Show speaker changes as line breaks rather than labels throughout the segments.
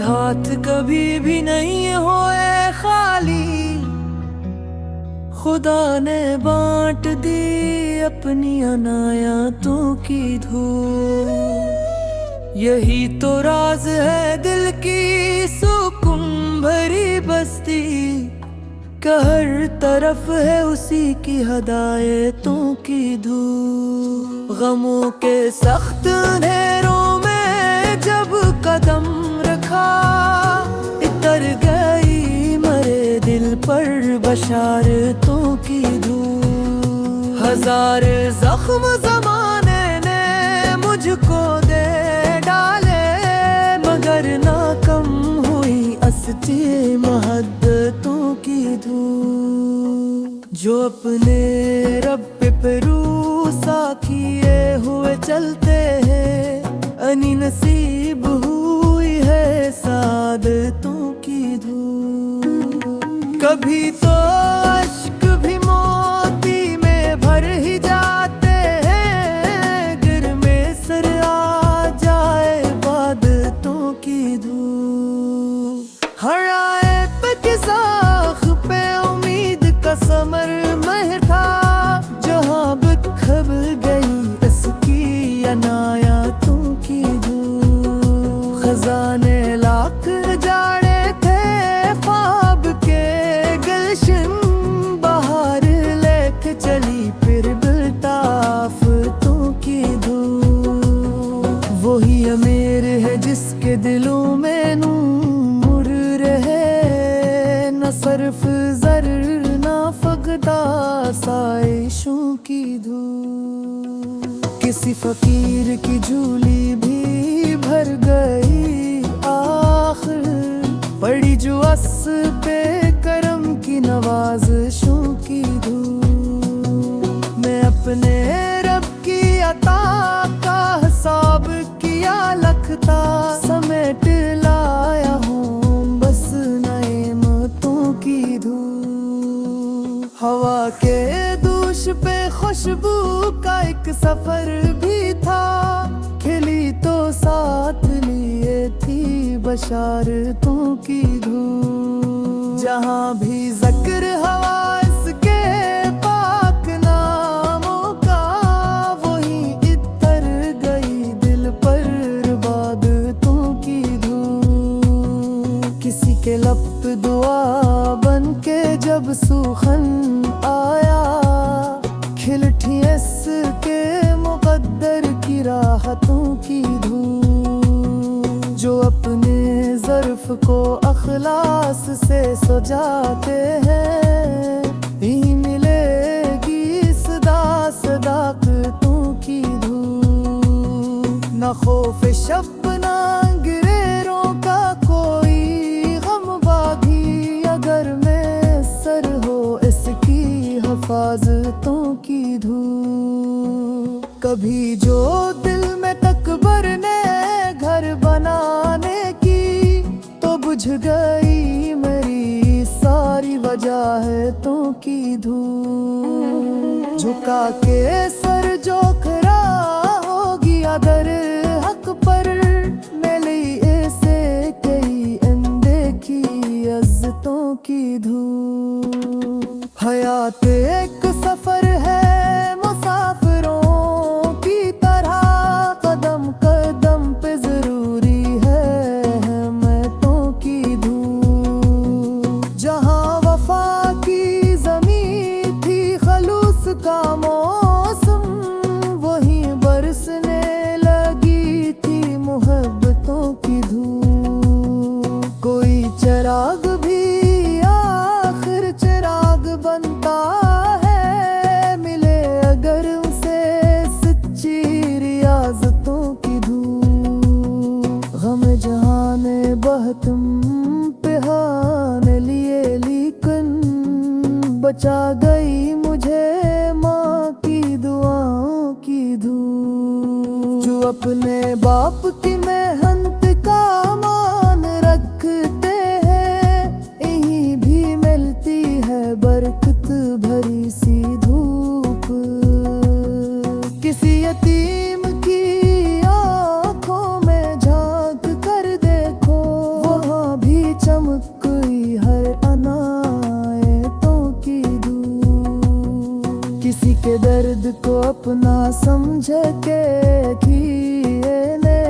हाथ कभी भी नहीं होए खाली, खुदा ने बांट दी अपनी अनायातों की धूल। यही तो राज है दिल की सुकून भरी बस्ती का, हर तरफ है उसी की हदायतों की धूल। गमों के सख्त अंधेरों में जब कदम रखा, इतर गई मरे दिल पर बशारतों की धूल। हजार जख्म जमाने ने मुझको दे डाले, मगर ना कम हुई असली मोहब्बतों की धूल। जो अपने रब पे भरोसा किए हुए चलते हैं, अनी नसीब हुई है सादतों की धूल। कभी तो अश्क भी मोती में भर ही जाते हैं, गिर में सर आ जाए बादतों की धूल। हर आए पे किसाख पे उम्मीद का समर महर था, जहाँ बिखर गई इसकी अनायातों की धूल। खजाने लाख जाड़े थे ख्वाब के गुलशन, बाहर लेके चली फिर बिल्ताफतों की धूल। वही अमीर है जिसके दिलों में नूर रहे, न सर्फ जर न फगदा साइशों की धूल। किसी फकीर की झूली भी भर गई आखिर, पड़ी जो अस पे करम की नवाज़िशों की धूल। मैं अपने रब की अता का हिसाब किया लखता, समेट लाया हूँ बस नेमतों की धूल। हवा के दोष पे खुशबू का एक सफर भी था, खिली तो साथ लिए थी बशारतों की धूल। जहाँ भी ज़िक्र हवा इसके पाक नामों का, वही इतर गई दिल पर इबादतों की धूल। किसी के लब पे दुआ बन के जब सुखन आया, खिल उठी इसके मुक़द्दर की राहतों की धूल। जो अपने ज़र्फ को अखलास से सजाते हैं, यही मिलेगी सदा सदाकतों की धूल। न खौफ शब न गिरेरों का कोई गम बागी, अगर में सर हो इसकी हिफाजतों की धूल। कभी जो दिल में तकबर ने घर बनाने की, तो बुझ गई मेरी सारी वजाहतों की धूल। झुका के सर जो खड़ा होगी अदर हक पर, मिली ऐसे कई अनदेखी इज्जतों की धूल। हयात एक सफर है मुसाफिरों की तरह, कदम कदम पे जरूरी है हिम्मतों की धूल। जहाँ वफा की ज़मीं थी खलूस का मौसम, वहीं बरसने लगी थी मोहब्बतों की धूल। कोई चिराग भी आखिर चिराग बनता है, मिले अगर उसे सच्ची रियाजतों की धूल। गम जहाने बहतम पे हान लिए, लेकिन बचा गई मुझे माँ की दुआओं की धूल। जो अपने बाप की मेहनत का मान रखते हैं, यहीं भी मिलती है बरकत भरी सी धूप। किसी यतीम की आँखों में झांक कर देखो, वो चमकी हर अनायतों की धूप। किसी के दर्द को अपना समझ के खिले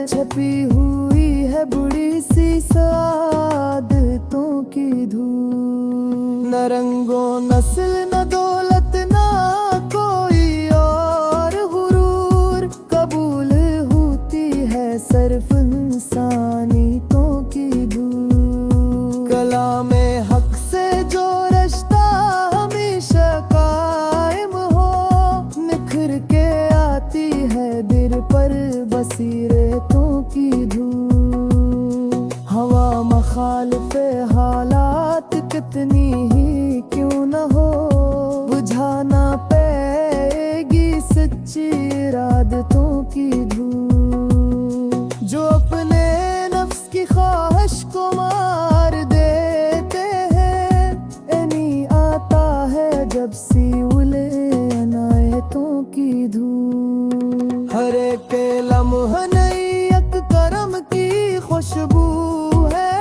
छपी हुई है बुरी सी सादतों की धूप। न रंगो नस्ल न दौलत ना कोई और गुरूर, कबूल होती है सिर्फ इंसानियतों की धूप। कलामे हक से जो रिश्ता हमेशा कायम हो, निखर के आती है दिल पर बसीरतों की धूप। हवा मखालिफे हालात कितनी ही क्यों न हो, बुझाना पेगी सच्ची इरादतों की धूप। जो अपने नफ्स की ख्वाहिश को मार देते हैं, इन्हीं आता है जब सीउले अनायतों की धूप। हर एक लम्हा नई एक करम की खुशबू है,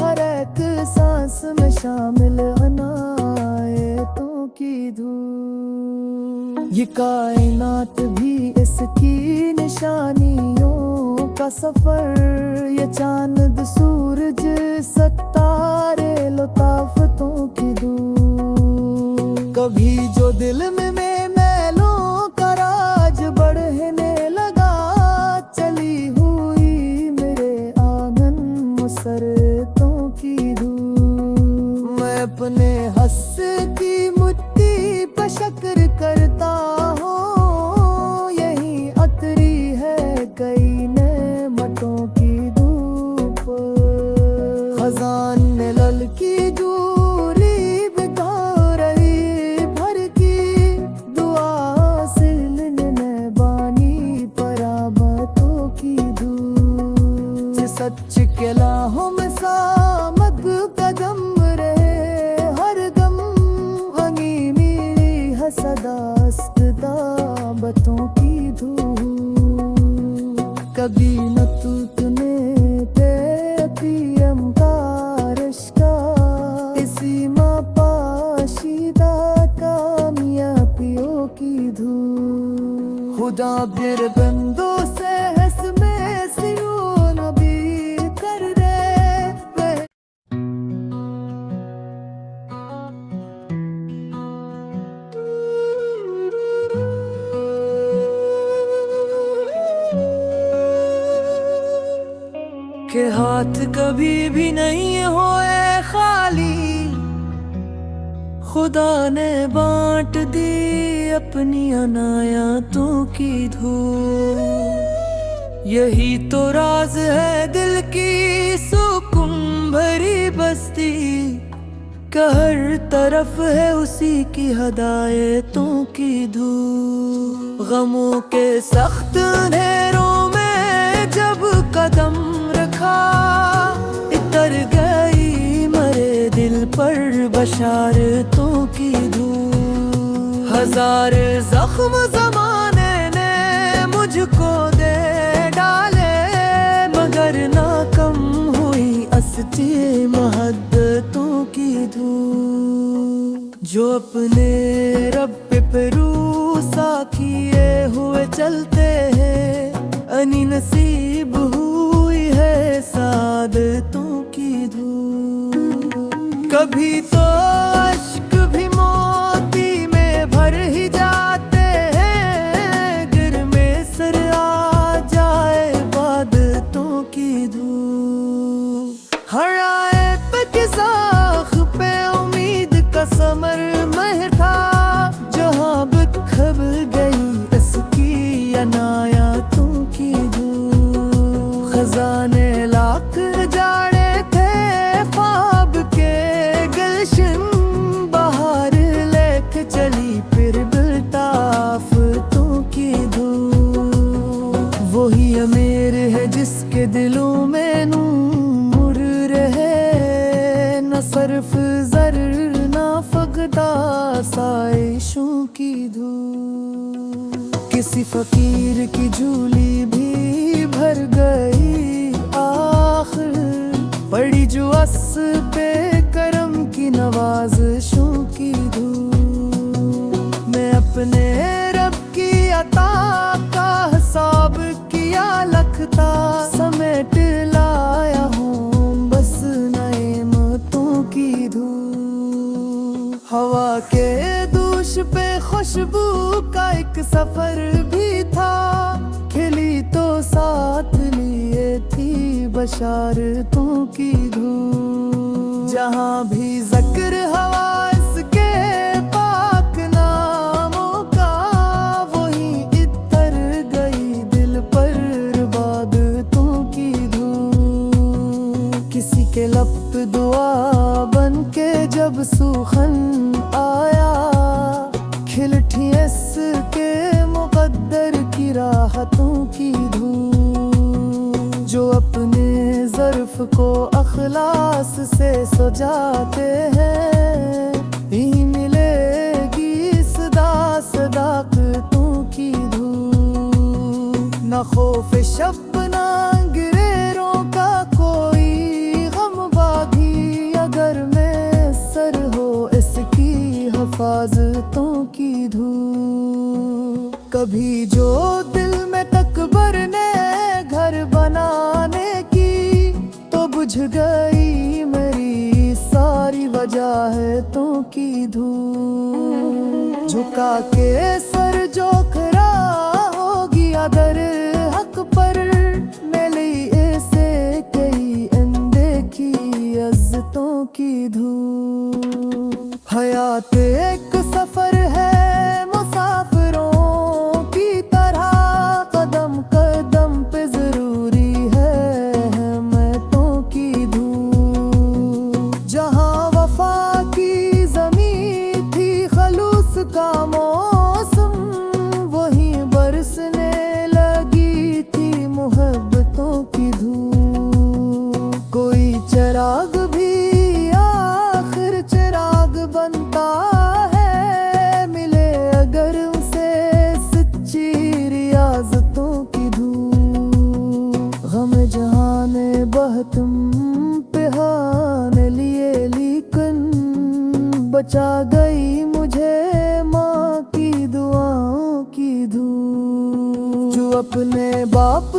हर एक सांस में शामिल अनायतों की धूप। ये कायनात भी इसकी निशानियों का सफर, ये चांद सूरज सितारे लताफतों की धूप। कभी जो दिल में मैलों का राज बढ़ने लगा, चली हुई मेरे आंगन मुसरतों की धूप। मैं अपने हस की मुट्ठी पर शक्र करता हूँ, यही अतरी है कई नेमतों की धूप। खजान ने लल की दूरी बिता रही भर की, दुआ सिलने बानी पराबतों की धूप। सच के लाहों में सामद कदम रहे हर गम, वही मेरी हसदास्त दाबतों की धूप। कभी न तूने पियम का रिश्ता, इसी माँ पाशीदा कामयाबियों की धूप। खुदा फिर बंदों से हंस में सियो नबी कर दे। के हाथ कभी भी नहीं होए खाली, खुदा ने बांट दी अपनी अनायतों की धूप। यही तो राज है दिल की सुकून भरी बस्ती, का हर तरफ है उसी की हदायतों की धूप। गमों के सख्त अंधेरों में जब कदम रखा, इतर गई मरे दिल पर बशारतों की धूप। हजार जख्म जमाने ने मुझको दे डाले, मगर ना कम हुई असली मोहब्बतों की धूप। जो अपने रब पे रूसा किए हुए चलते हैं, अनी नसीब हुई है सादतों की धूप। कभी तो अश्क भी मोती में भर ही जाते हैं, गिर में सर आ जाए बादतों की धूप। हर आए पे किसाख पे उम्मीद का समर महर था, जहाँ बिखर गई इसकी अनायतों की धूप। खजाने लाख जाने थे ख्वाब के गुलशन, बाहर लेके चली फिर बिल्ताफतों की धूप। वही अमीर है जिसके दिलों में नूर रहे, न सर्फ जर न फगदा साइशों की धूप। किसी फकीर की झूली भी भर गई आखिर, पड़ी जो अस पे करम की नवाज़िशों की धूप। मैं अपने रब की अता का हिसाब किया लखता, समेट लाया हूँ बस नेमतों की धूप। हवा के दूश पे खुशबू का एक सफर भी था, खिली तो साथ लिए थी बशारतों की धूप। जहाँ भी ज़िक्र हवा इसके पाक नामों का, वहीं इतर गई दिल पर इबादतों की धूप। किसी के लब पे दुआ बन के जब सूखन आया, खिल उठी इसके मुक़द्दर की राहतों की धूप। जो अपने ज़र्फ़ को अखलास से सजाते हैं, यही मिलेगी सदा सदाक़तों की धूप। न खौफ शब ना गिरेरों का कोई गम बागी, अगर में सर हो इसकी हिफाज़तों की धूप। कभी जो दिल में तकबर ने घर बनाने की, तो बुझ गई मेरी सारी वजाहतों की धूप। झुका के सर जो खरा होगी अदर हक पर, मिली ऐसे कई अनदेखी इज़्ज़तों की धूप। हयात एक सफर है मुसाफिरों की तरह, कदम कदम पे जरूरी है हिम्मतों की धूप। जहाँ वफा की ज़मीं थी खलूस का मौसम, वहीं बरसने लगी थी मोहब्बतों की धूप। कोई चिराग भी आखिर चिराग बनता है, मिले अगर उसे सच्ची रियाजतों की धूप। गम जहाने बहतम पे हाने लिए, लेकिन बचा गई मुझे माँ की दुआओं की धूप। जो अपने बाप